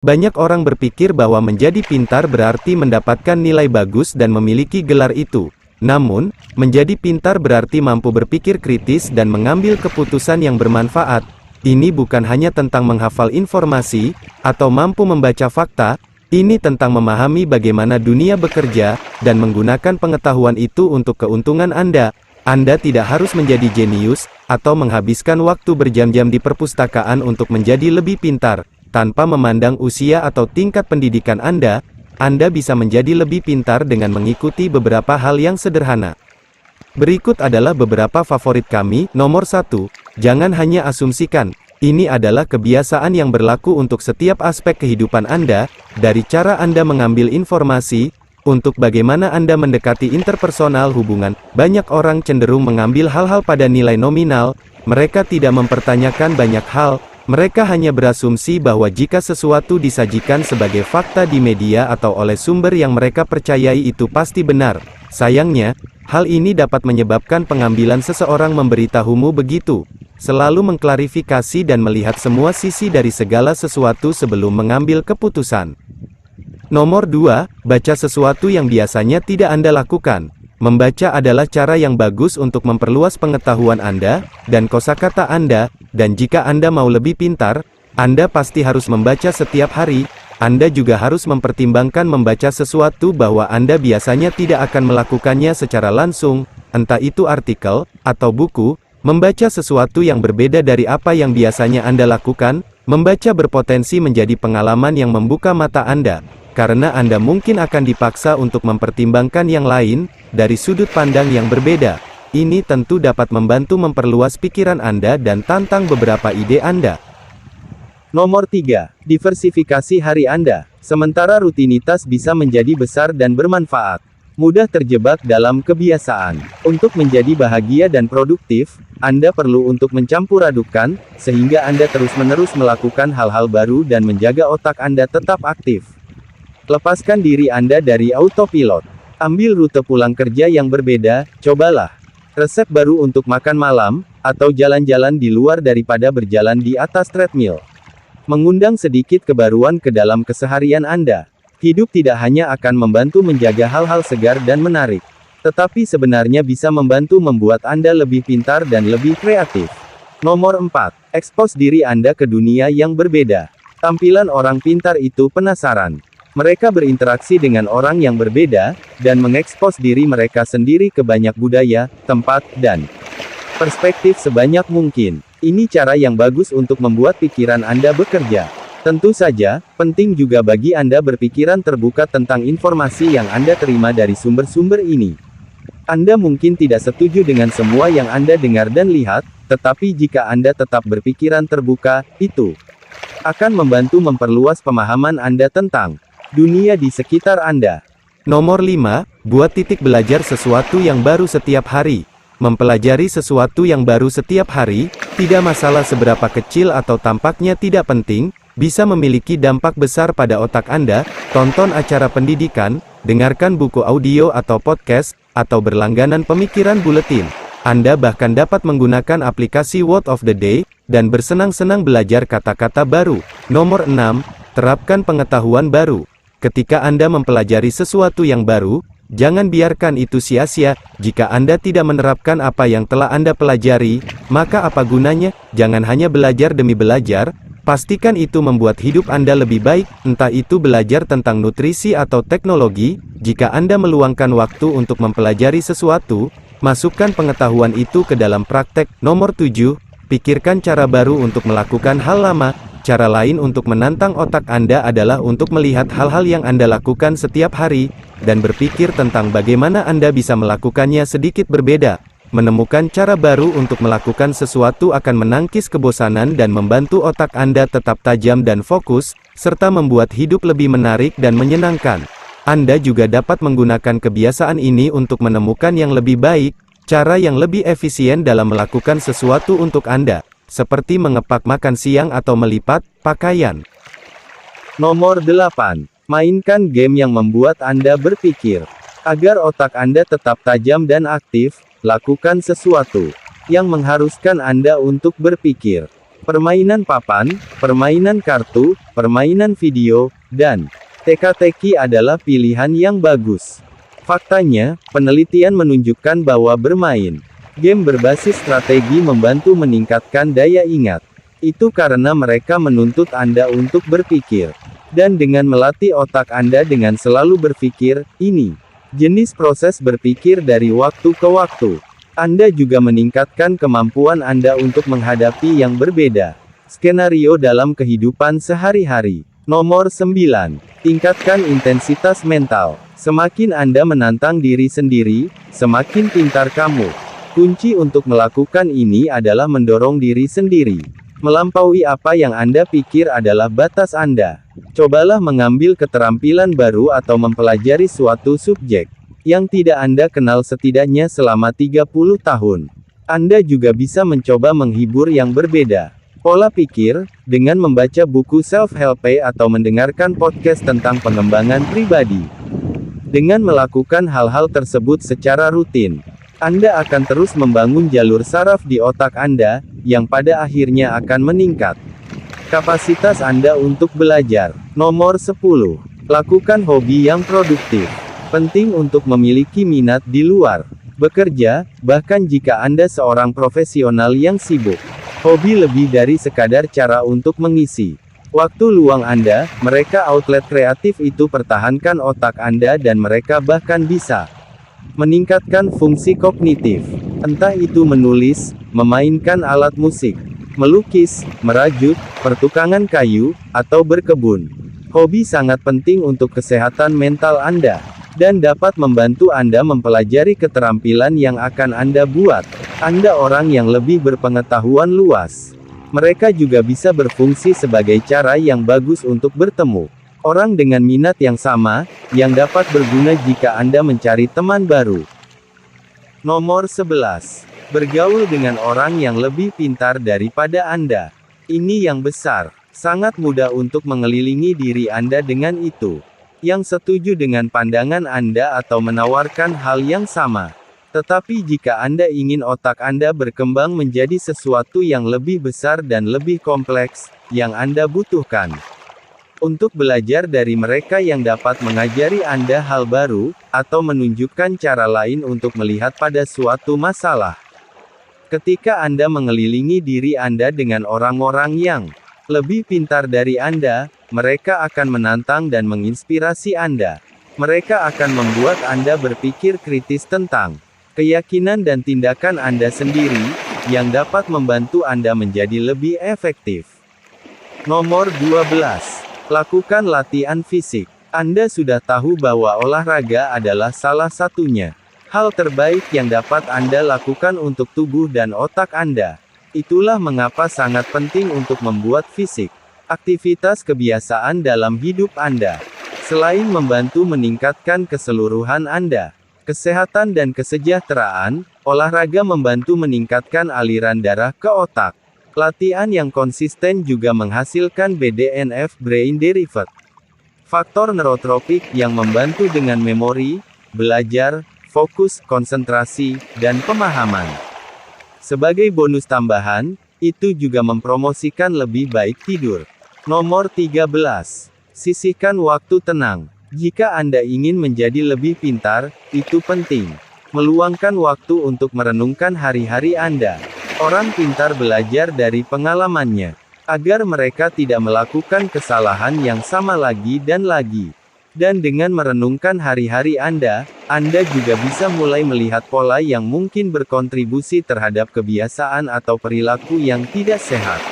Banyak orang berpikir bahwa menjadi pintar berarti mendapatkan nilai bagus dan memiliki gelar itu. Namun, menjadi pintar berarti mampu berpikir kritis dan mengambil keputusan yang bermanfaat. Ini bukan hanya tentang menghafal informasi, atau mampu membaca fakta, ini tentang memahami bagaimana dunia bekerja, dan menggunakan pengetahuan itu untuk keuntungan Anda. Anda tidak harus menjadi jenius, atau menghabiskan waktu berjam-jam di perpustakaan untuk menjadi lebih pintar. Tanpa memandang usia atau tingkat pendidikan Anda bisa menjadi lebih pintar dengan mengikuti beberapa hal yang sederhana. Berikut adalah beberapa favorit kami. Nomor 1, jangan hanya asumsikan. Ini adalah kebiasaan yang berlaku untuk setiap aspek kehidupan Anda, dari cara Anda mengambil informasi, untuk bagaimana Anda mendekati interpersonal hubungan. Banyak orang cenderung mengambil hal-hal pada nilai nominal, mereka tidak mempertanyakan banyak hal. Mereka hanya berasumsi bahwa jika sesuatu disajikan sebagai fakta di media atau oleh sumber yang mereka percayai itu pasti benar. Sayangnya, hal ini dapat menyebabkan pengambilan seseorang memberitahumu begitu. Selalu mengklarifikasi dan melihat semua sisi dari segala sesuatu sebelum mengambil keputusan. Nomor 2, baca sesuatu yang biasanya tidak Anda lakukan. Membaca adalah cara yang bagus untuk memperluas pengetahuan Anda, dan kosakata Anda, dan jika Anda mau lebih pintar, Anda pasti harus membaca setiap hari. Anda juga harus mempertimbangkan membaca sesuatu bahwa Anda biasanya tidak akan melakukannya secara langsung, entah itu artikel, atau buku. Membaca sesuatu yang berbeda dari apa yang biasanya Anda lakukan, membaca berpotensi menjadi pengalaman yang membuka mata Anda. Karena Anda mungkin akan dipaksa untuk mempertimbangkan yang lain, dari sudut pandang yang berbeda. Ini tentu dapat membantu memperluas pikiran Anda dan tantang beberapa ide Anda. Nomor 3, diversifikasi hari Anda. Sementara rutinitas bisa menjadi besar dan bermanfaat, mudah terjebak dalam kebiasaan. Untuk menjadi bahagia dan produktif, Anda perlu untuk mencampur adukan, sehingga Anda terus-menerus melakukan hal-hal baru dan menjaga otak Anda tetap aktif. Lepaskan diri Anda dari autopilot. Ambil rute pulang kerja yang berbeda, cobalah resep baru untuk makan malam, atau jalan-jalan di luar daripada berjalan di atas treadmill. Mengundang sedikit kebaruan ke dalam keseharian Anda. Hidup tidak hanya akan membantu menjaga hal-hal segar dan menarik, tetapi sebenarnya bisa membantu membuat Anda lebih pintar dan lebih kreatif. Nomor 4, ekspos diri Anda ke dunia yang berbeda. Tampilan orang pintar itu penasaran. Mereka berinteraksi dengan orang yang berbeda, dan mengekspos diri mereka sendiri ke banyak budaya, tempat, dan perspektif sebanyak mungkin. Ini cara yang bagus untuk membuat pikiran Anda bekerja. Tentu saja, penting juga bagi Anda berpikiran terbuka tentang informasi yang Anda terima dari sumber-sumber ini. Anda mungkin tidak setuju dengan semua yang Anda dengar dan lihat, tetapi jika Anda tetap berpikiran terbuka, itu akan membantu memperluas pemahaman Anda tentang dunia di sekitar Anda. Nomor 5, buat titik belajar sesuatu yang baru setiap hari. Mempelajari sesuatu yang baru setiap hari, tidak masalah seberapa kecil atau tampaknya tidak penting, bisa memiliki dampak besar pada otak Anda. Tonton acara pendidikan, dengarkan buku audio atau podcast, atau berlangganan pemikiran buletin. Anda bahkan dapat menggunakan aplikasi Word of the Day, dan bersenang-senang belajar kata-kata baru. Nomor 6, terapkan pengetahuan baru. Ketika Anda mempelajari sesuatu yang baru, jangan biarkan itu sia-sia. Jika Anda tidak menerapkan apa yang telah Anda pelajari, maka apa gunanya? Jangan hanya belajar demi belajar, pastikan itu membuat hidup Anda lebih baik, entah itu belajar tentang nutrisi atau teknologi. Jika Anda meluangkan waktu untuk mempelajari sesuatu, masukkan pengetahuan itu ke dalam praktek. Nomor 7, pikirkan cara baru untuk melakukan hal lama. Cara lain untuk menantang otak Anda adalah untuk melihat hal-hal yang Anda lakukan setiap hari, dan berpikir tentang bagaimana Anda bisa melakukannya sedikit berbeda. Menemukan cara baru untuk melakukan sesuatu akan menangkis kebosanan dan membantu otak Anda tetap tajam dan fokus, serta membuat hidup lebih menarik dan menyenangkan. Anda juga dapat menggunakan kebiasaan ini untuk menemukan yang lebih baik, cara yang lebih efisien dalam melakukan sesuatu untuk Anda, seperti mengepak makan siang atau melipat pakaian. Nomor 8. Mainkan game yang membuat Anda berpikir. Agar otak Anda tetap tajam dan aktif, lakukan sesuatu yang mengharuskan Anda untuk berpikir. permainan papan, permainan kartu, permainan video, dan teka-teki adalah pilihan yang bagus. Faktanya, penelitian menunjukkan bahwa bermain game berbasis strategi membantu meningkatkan daya ingat. Itu karena mereka menuntut Anda untuk berpikir. Dan dengan melatih otak Anda dengan selalu berpikir, ini jenis proses berpikir dari waktu ke waktu. Anda juga meningkatkan kemampuan Anda untuk menghadapi yang berbeda skenario dalam kehidupan sehari-hari. Nomor 9. Tingkatkan intensitas mental. Semakin Anda menantang diri sendiri, semakin pintar kamu. Kunci untuk melakukan ini adalah mendorong diri sendiri. Melampaui apa yang Anda pikir adalah batas Anda. Cobalah mengambil keterampilan baru atau mempelajari suatu subjek yang tidak Anda kenal setidaknya selama 30 tahun. Anda juga bisa mencoba menghibur yang berbeda pola pikir, dengan membaca buku self-help atau mendengarkan podcast tentang pengembangan pribadi. Dengan melakukan hal-hal tersebut secara rutin, Anda akan terus membangun jalur saraf di otak Anda, yang pada akhirnya akan meningkat kapasitas Anda untuk belajar. Nomor 10. Lakukan hobi yang produktif. Penting untuk memiliki minat di luar bekerja, bahkan jika Anda seorang profesional yang sibuk. Hobi lebih dari sekadar cara untuk mengisi waktu luang Anda, mereka outlet kreatif itu pertahankan otak Anda dan mereka bahkan bisa meningkatkan fungsi kognitif. Entah itu menulis, memainkan alat musik, melukis, merajut, pertukangan kayu, atau berkebun. Hobi sangat penting untuk kesehatan mental Anda, dan dapat membantu Anda mempelajari keterampilan yang akan Anda buat Anda orang yang lebih berpengetahuan luas. Mereka juga bisa berfungsi sebagai cara yang bagus untuk bertemu orang dengan minat yang sama, yang dapat berguna jika Anda mencari teman baru. Nomor 11. Bergaul dengan orang yang lebih pintar daripada Anda. Ini yang besar. Sangat mudah untuk mengelilingi diri Anda dengan itu. Yang setuju dengan pandangan Anda atau menawarkan hal yang sama. Tetapi jika Anda ingin otak Anda berkembang menjadi sesuatu yang lebih besar dan lebih kompleks, yang Anda butuhkan untuk belajar dari mereka yang dapat mengajari Anda hal baru, atau menunjukkan cara lain untuk melihat pada suatu masalah. Ketika Anda mengelilingi diri Anda dengan orang-orang yang lebih pintar dari Anda, mereka akan menantang dan menginspirasi Anda. Mereka akan membuat Anda berpikir kritis tentang keyakinan dan tindakan Anda sendiri, yang dapat membantu Anda menjadi lebih efektif. Nomor 12. Lakukan latihan fisik. Anda sudah tahu bahwa olahraga adalah salah satunya hal terbaik yang dapat Anda lakukan untuk tubuh dan otak Anda. Itulah mengapa sangat penting untuk membuat fisik aktivitas kebiasaan dalam hidup Anda. Selain membantu meningkatkan keseluruhan Anda, kesehatan dan kesejahteraan, olahraga membantu meningkatkan aliran darah ke otak. Latihan yang konsisten juga menghasilkan BDNF (Brain Derived Factor Neurotropik) yang membantu dengan memori, belajar, fokus, konsentrasi, dan pemahaman. Sebagai bonus tambahan, itu juga mempromosikan lebih baik tidur. Nomor 13. Sisihkan waktu tenang. Jika Anda ingin menjadi lebih pintar, itu penting meluangkan waktu untuk merenungkan hari-hari Anda. Orang pintar belajar dari pengalamannya, agar mereka tidak melakukan kesalahan yang sama lagi dan lagi. Dan dengan merenungkan hari-hari Anda juga bisa mulai melihat pola yang mungkin berkontribusi terhadap kebiasaan atau perilaku yang tidak sehat.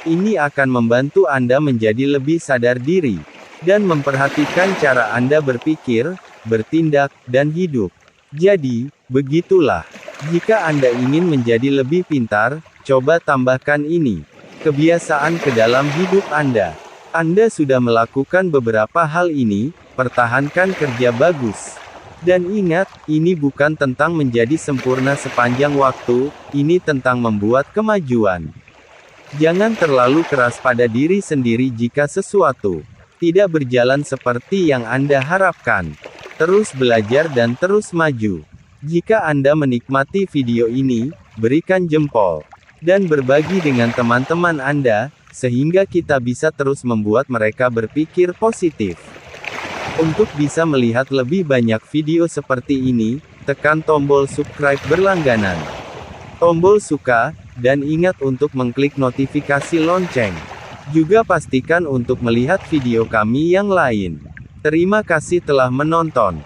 Ini akan membantu Anda menjadi lebih sadar diri, dan memperhatikan cara Anda berpikir, bertindak, dan hidup. Jadi, begitulah. Jika Anda ingin menjadi lebih pintar, coba tambahkan ini kebiasaan ke dalam hidup Anda. Anda sudah melakukan beberapa hal ini, pertahankan kerja bagus. Dan ingat, ini bukan tentang menjadi sempurna sepanjang waktu, ini tentang membuat kemajuan. Jangan terlalu keras pada diri sendiri jika sesuatu tidak berjalan seperti yang Anda harapkan. Terus belajar dan terus maju. Jika Anda menikmati video ini, berikan jempol. dan berbagi dengan teman-teman Anda, sehingga kita bisa terus membuat mereka berpikir positif. Untuk bisa melihat lebih banyak video seperti ini, tekan tombol subscribe berlangganan, tombol suka, dan ingat untuk mengklik notifikasi lonceng. Juga pastikan untuk melihat video kami yang lain. Terima kasih telah menonton.